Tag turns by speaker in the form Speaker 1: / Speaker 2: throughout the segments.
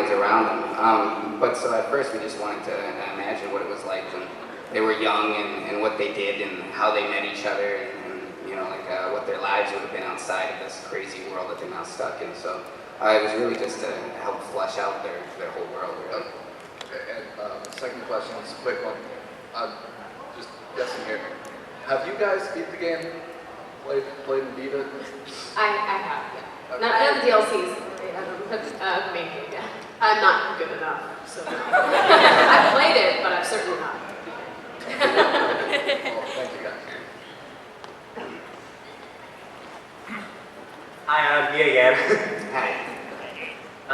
Speaker 1: was around them. But so at first we just wanted to imagine what it was like when they were young and what they did and how they met each other and you know, like what their lives would have been outside of this crazy world that they're now stuck in. So it was really just to help flesh out their whole world, really.
Speaker 2: Okay, and second question is a quick one. I'm just guessing here. Have you guys beat the game? Played and beat it?
Speaker 3: I have, yeah. Okay. Not the DLCs, main game, yeah. I'm not good enough, so no. I've played it, but I'm certainly not.
Speaker 2: Well, thank you guys.
Speaker 4: Hi, I'm me again.
Speaker 1: Hi.
Speaker 4: I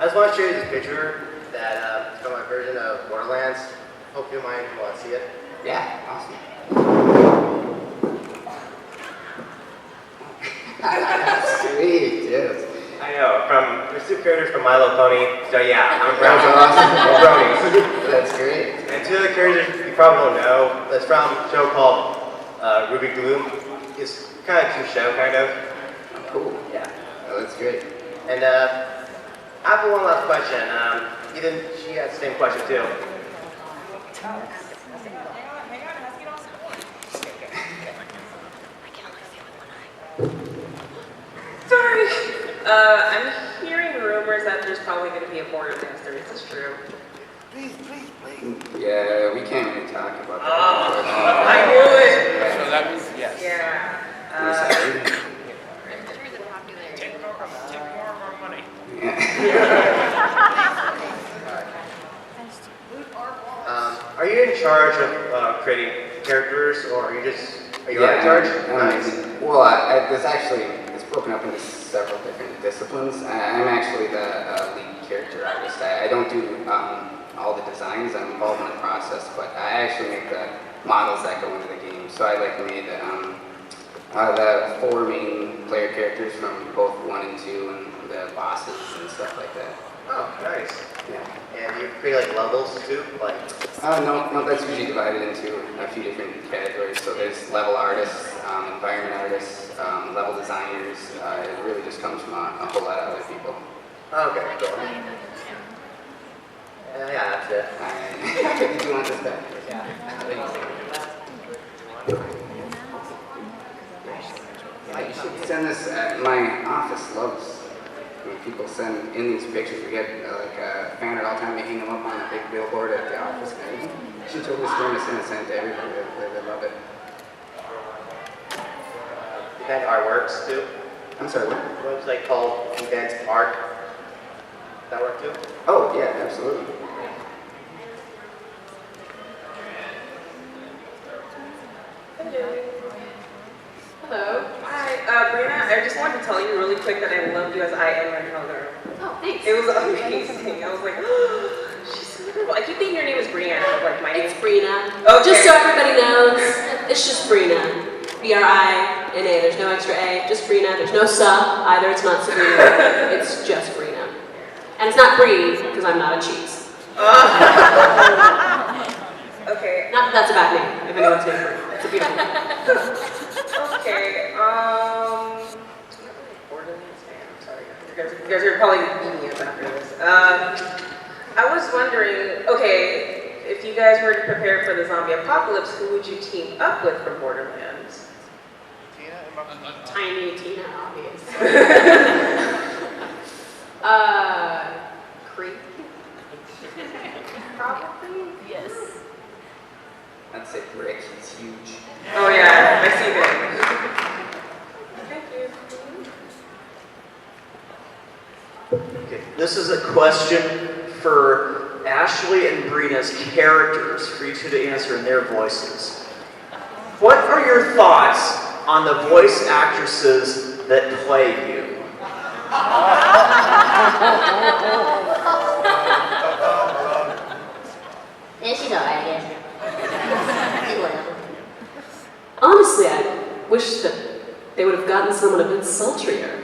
Speaker 4: just want to show you this picture that is from my version of Borderlands. Hope you don't mind if you want to see it.
Speaker 1: Yeah, awesome. Sweet, yes.
Speaker 4: I know, there's two characters from My Little Pony, so yeah, I'm Brownie.
Speaker 1: That's awesome.
Speaker 4: Brownie.
Speaker 1: That's great.
Speaker 4: And two other characters you probably don't know, that's from a show called Ruby Gloom. It's kind of a cute show, kind of.
Speaker 1: Cool.
Speaker 4: Yeah.
Speaker 1: Oh, that's great.
Speaker 4: And I have one last question. Ethan, she had the same question too.
Speaker 5: Sorry. I'm hearing rumors that there's probably going to be a Borderlands 3. Is this true?
Speaker 2: Please.
Speaker 1: Yeah, we can't really talk about that.
Speaker 5: I knew it.
Speaker 2: So that means yes.
Speaker 5: Yeah.
Speaker 6: Take more of our money.
Speaker 4: Are you in charge of creating characters, or are you in charge? Nice.
Speaker 1: Well, it's broken up into several different disciplines. I'm actually the lead character artist. I don't do all the designs. I'm involved in the process, but I actually make the models that go into the game. So I made the 4 main player characters from both 1 and 2, and the bosses and stuff like that.
Speaker 4: Oh, nice.
Speaker 1: Yeah.
Speaker 4: And you create like levels too, like.
Speaker 1: No, that's usually divided into a few different categories. So there's level artists, environment artists, level designers. It really just comes from a whole lot of other people.
Speaker 4: Okay, cool. Yeah, that's it.
Speaker 1: Did you want this back?
Speaker 4: Yeah.
Speaker 1: You should send this. My office loves when people send in these pictures. We get fan art all the time. They hang them up on a big billboard at the office. You should totally scan this in and send it to everybody. They love it.
Speaker 4: Event artworks too.
Speaker 1: I'm sorry, what?
Speaker 4: Website called Event Art. That work too?
Speaker 1: Oh, yeah, absolutely.
Speaker 3: Hello.
Speaker 5: Hi, Brianna. I just wanted to tell you really quick that I loved you as I am your mother.
Speaker 3: Oh, thanks.
Speaker 5: It was amazing. I was like, she's so beautiful. I keep thinking your name is Brianna, like my name.
Speaker 3: It's Brina.
Speaker 5: Okay.
Speaker 3: Just so everybody knows, it's just Brina. Brina. There's no extra A. Just Brina. There's no sub either. It's not Sabrina. It's just Brina. And it's not Brie because I'm not a cheese.
Speaker 5: Okay.
Speaker 3: Not that that's a bad name. If anyone's named Brie, it's a beautiful name.
Speaker 5: Okay. Borderlands fan. I'm sorry. You guys are probably beating me up after this. I was wondering, okay, if you guys were to prepare for the zombie apocalypse, who would you team up with from Borderlands?
Speaker 3: Tiny Tina, obvious. Creep. Probably. Yes.
Speaker 1: I'd say Brick. He's huge.
Speaker 5: Oh yeah, I see that. Thank you.
Speaker 7: Okay, this is a question for Ashley and Brina's characters for you two to answer in their voices. What are your thoughts on the voice actresses that play you?
Speaker 8: Yeah, she's alright, I guess. She's whatever.
Speaker 3: Honestly, I wish that they would have gotten someone a bit sultrier.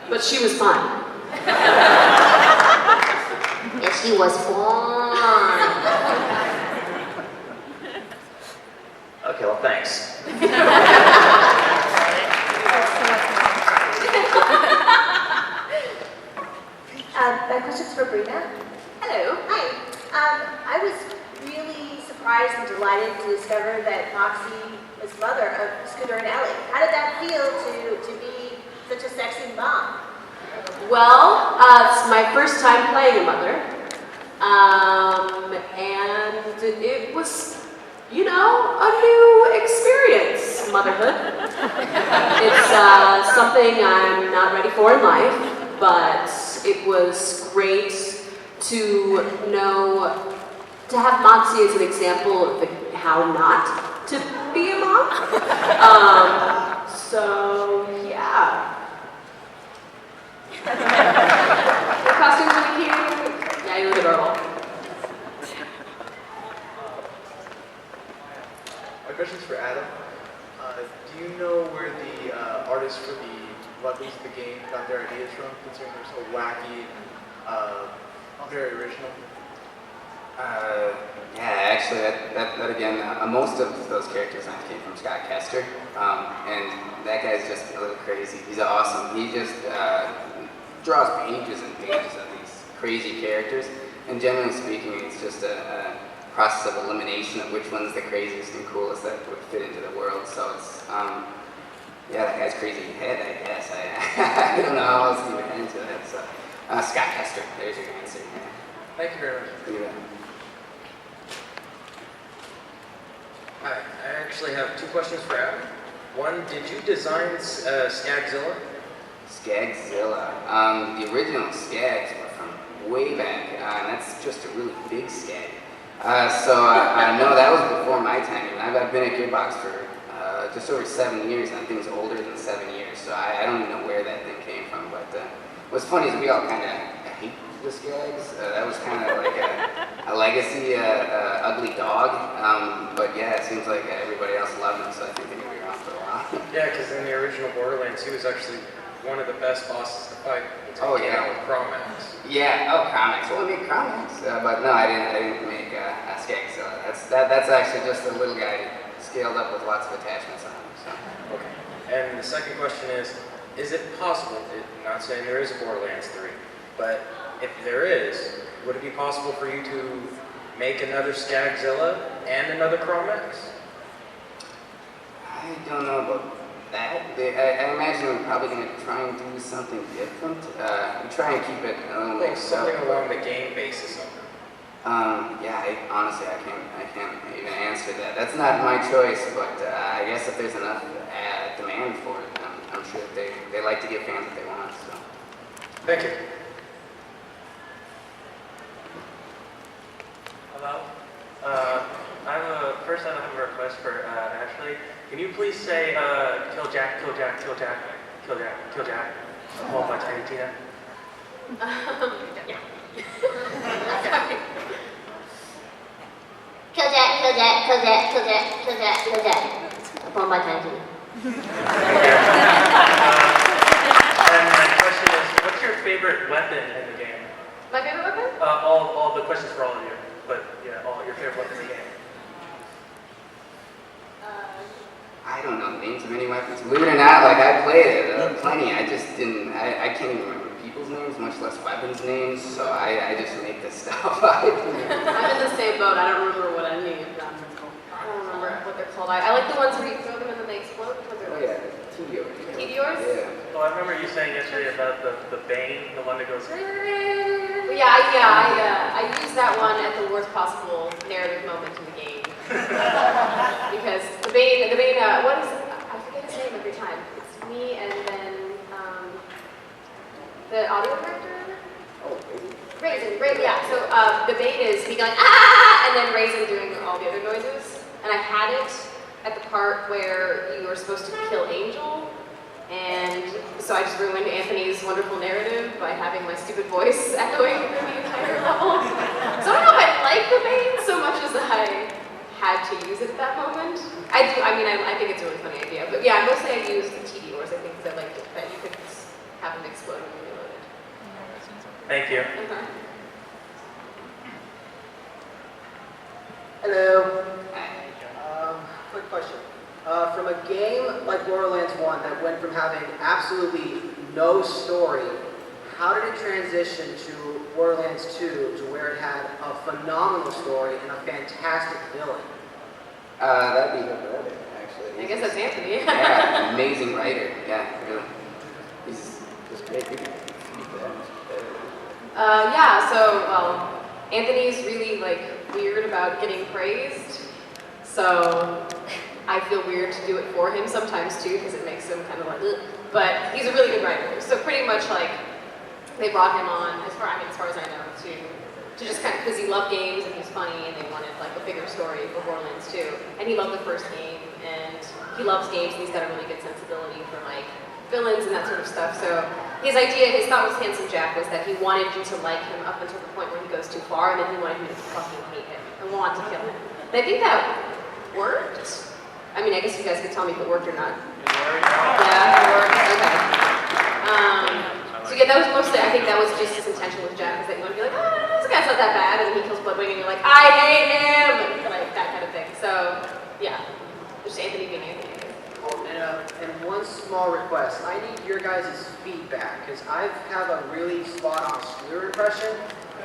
Speaker 3: But she was fine.
Speaker 8: Yeah, she was fine.
Speaker 7: Okay, well, thanks.
Speaker 9: My question's for Brina.
Speaker 3: Hello.
Speaker 9: Hi. I was really surprised and delighted to discover that Moxie was mother of Scooter and Ellie. How did that feel to be such a sexy mom?
Speaker 3: Well, it's my first time playing a mother. And it was, you know, a new experience, motherhood. It's something I'm not ready for in life, but it was great to know, to have Moxie as an example of how not to be a mom. So, yeah. Your costume's really cute. Yeah, you look adorable.
Speaker 2: My question's for Adam. Do you know where the artists for the levels of the game got their ideas from, considering they're so wacky, very original?
Speaker 1: Yeah, actually, that again, most of those characters came from Scott Kester, and that guy's just a little crazy. He's awesome. He just draws pages and pages of these crazy characters, and generally speaking, it's just a process of elimination of which one's the craziest and coolest that would fit into the world. So it's, yeah, that guy's crazy head, I guess. I don't know how else to even answer that. So, Scott Kester, there's your answer. Yeah.
Speaker 2: Thank you very much.
Speaker 1: Yeah.
Speaker 10: Hi, I actually have two questions for Adam. One, did you design Skagzilla?
Speaker 1: Skagzilla. The original Skags were from way back, and that's just a really big Skag. No, that was before my time. I've been at Gearbox for just over 7 years, and I think it's older than 7 years, so I don't even know where that thing came from. But what's funny is we all kind of hate the Skags. That was kind of like a legacy, ugly dog. But yeah, it seems like everybody else loved him, so I think they're going to be around for a while.
Speaker 10: Yeah, because in the original Borderlands, he was actually one of the best bosses to fight.
Speaker 1: Oh, yeah.
Speaker 10: With Chromax.
Speaker 1: Yeah, Chromax. Well, I made Chromax, but no, I didn't make a Skagzilla. That's actually just a little guy scaled up with lots of attachments on him. So.
Speaker 10: Okay. And the second question is it possible, I'm not saying there is a Borderlands 3, but if there is, would it be possible for you to make another Skagzilla and another Chromax?
Speaker 1: I don't know about that. I imagine we're probably going to try and do something different. We try and keep it a little mixed up.
Speaker 10: Something along the game basis of it.
Speaker 1: Yeah, honestly, I can't even answer that. That's not my choice, but I guess if there's enough demand for it, I'm sure they like to give fans what they want. So.
Speaker 10: Thank you.
Speaker 11: Hello. First I have a request for Ashley. Can you please say kill Jack, kill Jack, kill Jack, kill Jack, kill Jack? Hold by Tiny Tina.
Speaker 3: Yeah.
Speaker 8: Kill Jack, kill Jack, kill Jack, kill Jack, kill Jack, kill Jack. Upon my time.
Speaker 11: And my question is, what's your favorite weapon in the game?
Speaker 3: My favorite weapon?
Speaker 11: All the questions for all of you, but yeah, all your favorite weapon in the game.
Speaker 1: I don't know the names of any weapons. Believe it or not, like I played it plenty. I just didn't. I can't even remember people's names, much less weapons names. So I just make this stuff.
Speaker 3: I'm in the same boat. I don't remember what I named them. I don't remember what they're called. I like the ones where you throw them and then they explode.
Speaker 1: Oh yeah, Tediors.
Speaker 3: Tediors?
Speaker 1: Yeah.
Speaker 11: Well, I remember you saying yesterday about the Bane, the one that goes.
Speaker 3: I use that one at the worst possible narrative moment in the game. Because the Bane, what is it? I forget his name every time. It's me and then the audio director?
Speaker 1: Oh,
Speaker 3: Raisin, yeah. So the Bane is me going, ah! And then Raisin doing all the other noises. And I had it at the part where you were supposed to kill Angel. And so I just ruined Anthony's wonderful narrative by having my stupid voice echoing through the entire level. So I don't know if I like the Bane so much as I had to use it at that moment. I think it's a really funny idea. But yeah, mostly I use the Tediors, I think, because I liked it, that you could have them explode when you reload it.
Speaker 11: Thank you.
Speaker 12: Hello. Quick question. From a game like Borderlands 1 that went from having absolutely no story, how did it transition to Borderlands 2 to where it had a phenomenal story and a fantastic villain?
Speaker 1: That'd be the brother, actually.
Speaker 3: I guess that's Anthony.
Speaker 1: Yeah, amazing writer. Yeah, really. He's just great.
Speaker 3: Well, Anthony's really weird about getting praised, so I far weird to do it for him sometimes too, because it makes him kind of ugh. But he's a really good writer, so pretty much they brought him on, as far as I know, to just kind of, because he loved games and he's funny, and they wanted a bigger story for Borderlands 2. And he loved the first game, and he loves games, and he's got a really good sensibility for villains and that sort of stuff. So his thought with Handsome Jack was that he wanted you to like him up until the point where he goes too far, and then he wanted you to fucking hate him and want to kill him. And I think that worked. I mean, I guess you guys could tell me if it worked or not. Yeah, it worked. Okay. So yeah, that was mostly, I think that was just his intention with Jack, is that you want to be like, this guy's not that bad, and then he kills Bloodwing, and you're like, I hate him! And that kind of thing. So, yeah. Just Anthony being Anthony.
Speaker 12: And one small request. I need your guys' feedback, because I have a really spot-on Scooter impression.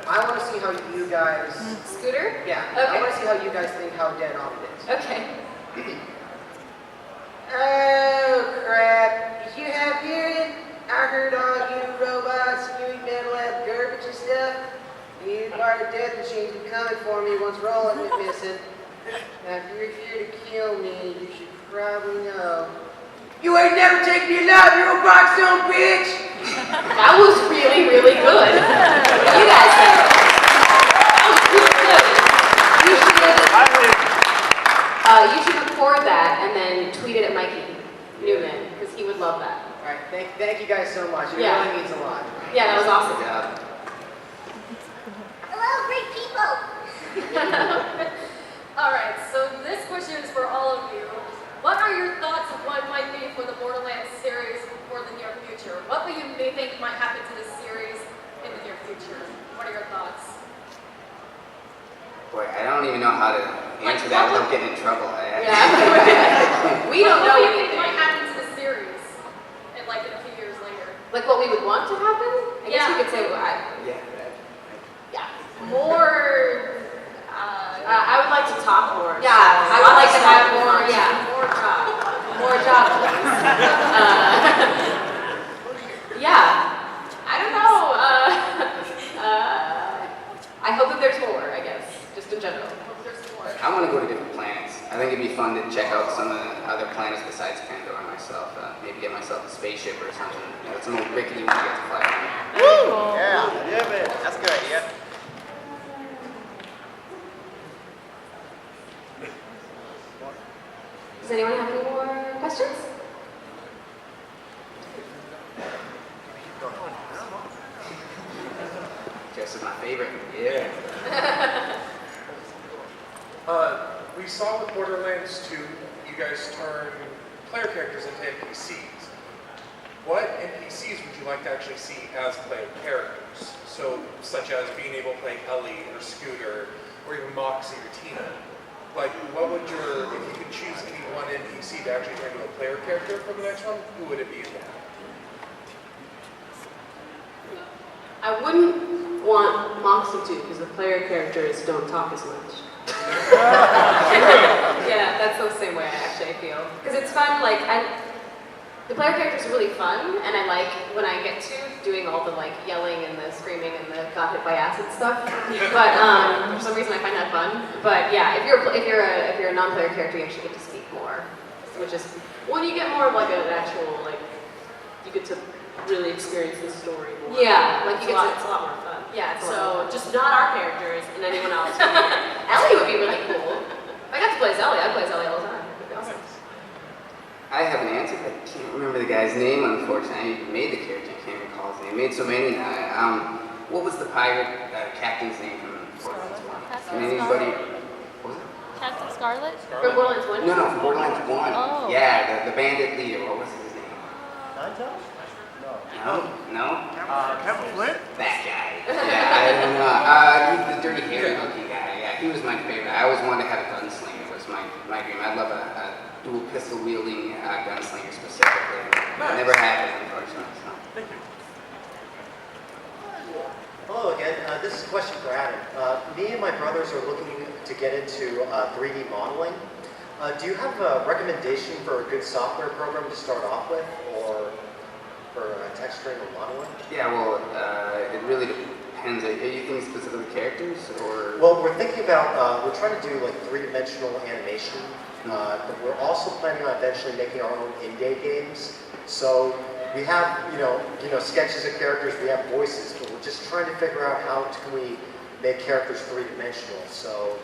Speaker 12: I want to see how you guys...
Speaker 3: Scooter?
Speaker 12: Yeah.
Speaker 3: Okay.
Speaker 12: I want to see how you guys think how dead on it is.
Speaker 3: Okay.
Speaker 12: Oh, crap. Did you have period? I heard all you robots, you metal lab garbage and stuff. You part of death machines been coming for me once Roland went missing. Now, if you're here to kill me, you should probably know. You ain't never taken me alive, you old box zone bitch!
Speaker 3: That was really, really good. What do you guys think? That was really good. You should record that and then tweet it at Mikey Newman, because he would love that.
Speaker 12: All right, thank you guys so much. It
Speaker 3: Yeah.
Speaker 12: really means a lot.
Speaker 3: Yeah, that was awesome.
Speaker 9: Hello, great people.
Speaker 13: All right, so this question is for all of you. What are your thoughts of what might be for the Borderlands series for the near future? What do you may think might happen to this series in the near future? What are your thoughts?
Speaker 1: Boy, I don't even know how to answer that without getting in trouble.
Speaker 3: We don't know
Speaker 13: what do you
Speaker 3: anything.
Speaker 13: think might happen to the series in a few years later?
Speaker 3: What we would want to happen? I guess we could say more. I would like to talk more. Yeah, I would like to have more. Yeah, more jobs. Yeah, I don't know. I hope that there's more. I guess, just in general.
Speaker 1: I want to go to different planets. I think it'd be fun to check out some of the other planets besides Pandora myself. Maybe get myself a spaceship or something. Some old rickety one to get to fly around.
Speaker 4: Woo! Yeah, man. That's a good idea.
Speaker 3: Does anyone have any more questions?
Speaker 1: Jess is my favorite. Yeah.
Speaker 14: We saw with Borderlands 2, you guys turn player characters into NPCs. What NPCs would you like to actually see as player characters? So, such as being able to play Ellie or Scooter, or even Moxie or Tina. What would if you could choose any one NPC to actually turn into a player character for the next one, who would it be?
Speaker 3: I wouldn't want Moxie to, because the player characters don't talk as much. Yeah, that's the same way I feel. Because it's fun, the player characters are really fun, and I like when I get to doing all the yelling and the screaming and the got hit by acid stuff. But for some reason I find that fun. But yeah, if you're a non-player character, you actually get to speak more, which is when you get more of an actual you get to really experience the story more. Yeah, it's a lot more fun. Yeah, so just not our characters and anyone else. Ellie would be really cool. If I got to play as Ellie, I'd play as Ellie all the time. That'd be awesome.
Speaker 1: I have an answer, but I can't remember the guy's name, unfortunately. I made the character, I can't recall his name. I made so many now. What was the pirate captain's name from Borderlands 1? Can anybody... What was it?
Speaker 15: Captain Scarlet?
Speaker 3: From Borderlands 1?
Speaker 1: No, from Borderlands 1.
Speaker 15: Oh.
Speaker 1: Yeah, the bandit leader. What was his name? No?
Speaker 6: Kevin Flint?
Speaker 1: That guy. Yeah, I don't know. He's the dirty hairy looking guy. Yeah, he was my favorite. I always wanted to have a gunslinger. It was my dream. I'd love a dual pistol wielding gunslinger specifically. It never happened, unfortunately. So.
Speaker 6: Thank you.
Speaker 15: my brothers are looking to get into 3D modeling. Do you have a recommendation for a good software program to start off with, or for texturing or modeling?
Speaker 1: Yeah, well, it really depends. Are you thinking specifically characters, or?
Speaker 15: Well, we're thinking about, we're trying to do like three-dimensional animation, but we're also planning on eventually making our own in-game games. So we have, sketches of characters, we have voices, but we're just trying to figure out how can we make characters three-dimensional. So,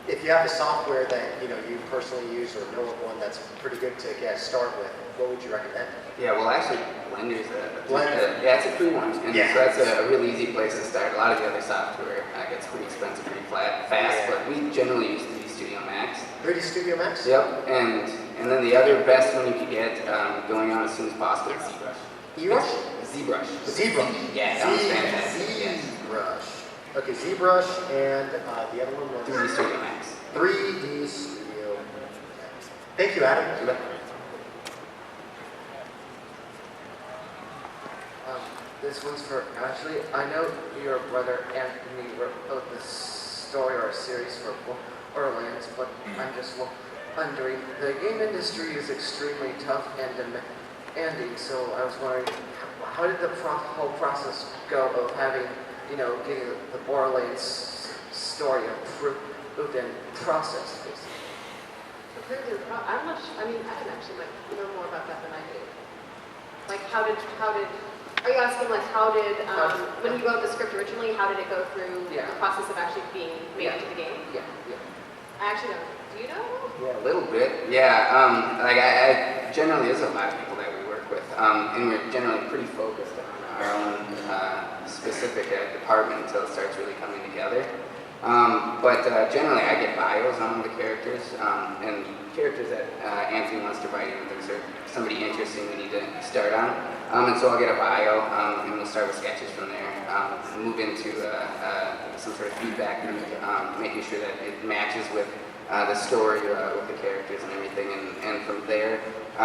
Speaker 15: if you have a software that, you personally use or know of one that's pretty good to get started with, what would you recommend?
Speaker 1: Yeah, well, actually, Blender's
Speaker 15: Blender.
Speaker 1: yeah, it's a free one, and
Speaker 15: Yeah.
Speaker 1: so that's a really easy place to start. A lot of the other software gets pretty expensive pretty fast,
Speaker 15: Yeah.
Speaker 1: but we generally use 3D Studio Max.
Speaker 15: 3D Studio Max?
Speaker 1: Yep, and then the other best one you could get going on as soon as possible is ZBrush.
Speaker 15: ZBrush?
Speaker 1: ZBrush.
Speaker 15: ZBrush.
Speaker 1: Yeah, that was fantastic. Yes.
Speaker 15: ZBrush. Okay, ZBrush, and the other one was?
Speaker 1: 3D Studio Max.
Speaker 15: 3D Studio Max. Thank you, Adam.
Speaker 16: This one's for Ashley. I know your brother Anthony wrote this story or a series for Borderlands, but I'm just wondering, the game industry is extremely tough and demanding, so I was wondering, how did the whole process go of having, getting the Borderlands story approved and processed, basically?
Speaker 3: I'm not. I mean, I can actually know more about that than I do. Like, how did? Are you asking like how did when you wrote the script originally? How did it go through the process of actually being made into the game?
Speaker 16: Yeah.
Speaker 3: I actually don't. Do you know?
Speaker 1: Yeah, a little bit. Yeah, I generally there's a lot of people that we work with, and we're generally pretty focused on our own specific department until it starts really coming together. But generally, I get bios on the characters, and characters that Anthony wants to write in. If there's somebody interesting we need to start on, and so I'll get a bio, and we'll start with sketches from there. Move into some sort of feedback loop, making sure that it matches with the story, with the characters and everything, and from there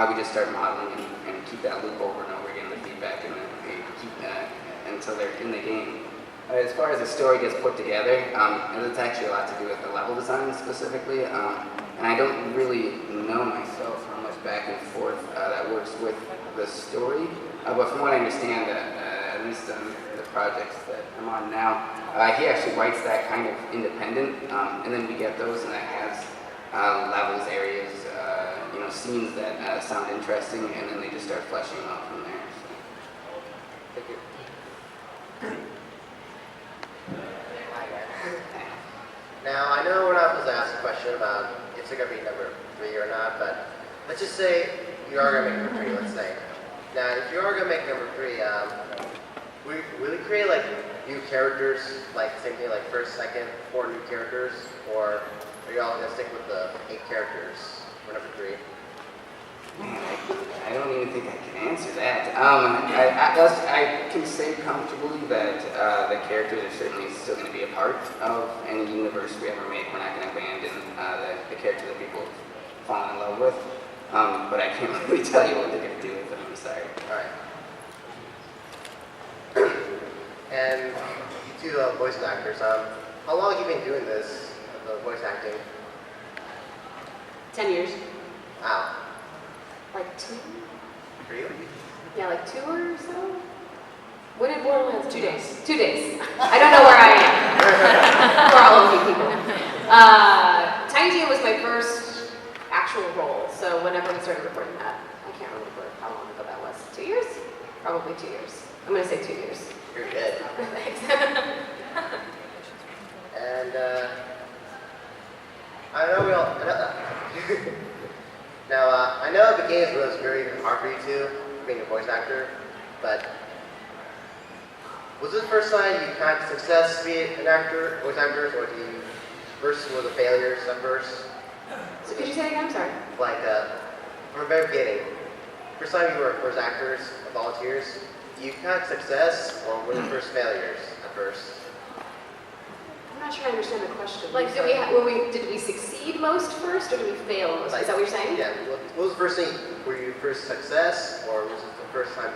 Speaker 1: we just start modeling and keep that loop over and over again, the feedback, and then keep until they're in the game. As far as the story gets put together, it's actually a lot to do with the level design specifically, and I don't really know myself how much back and forth that works with the story, but from what I understand, at least on the projects that I'm on now, he actually writes that kind of independent, and then we get those, and that has levels, areas, scenes that sound interesting, and then they just start fleshing them out from there. So. Thank you.
Speaker 4: Now, I know we're not supposed to ask a question about if it's going to be number 3 or not, but let's just say you are going to make number 3, let's say. Now, if you are going to make number 3, will you create like new characters, like same thing, like first, second, 4 new characters, or are you all going to stick with the 8 characters for number 3?
Speaker 1: Man, I don't even think I can answer that. I can say comfortably that the characters are certainly still going to be a part of any universe we ever make. We're not going to abandon the characters that people fall in love with. But I can't really tell you what they're going to do with them. I'm sorry.
Speaker 4: All right. And you two voice actors, how long have you been doing this, the voice acting?
Speaker 3: 10 years.
Speaker 4: Wow.
Speaker 3: Like 2?
Speaker 4: Really?
Speaker 3: Yeah, like 2 or so. When did Borderlands? 2 days. 2 days. I don't know where I am. For all of you people. Tiny Tia was my first actual role. So whenever we started recording that, I can't remember how long ago that was. 2 years? Probably 2 years. I'm gonna say 2 years.
Speaker 4: You're good.
Speaker 3: Thanks.
Speaker 4: And I know we all. Now, I know the game was very hard for you two, being a voice actor, but was this the first time you had success being an actor, voice actors, or do you first were the failures at first?
Speaker 3: So could you say it again? I'm sorry.
Speaker 4: Like, from the very beginning, first time you were first actors, volunteers, you had success, or were the first failures at first?
Speaker 3: I'm not sure I understand the question.
Speaker 13: Like,
Speaker 3: did we succeed most first, or did we fail most? Is that what you're saying?
Speaker 4: Yeah. What was the first thing? Were you first success, or was it the first time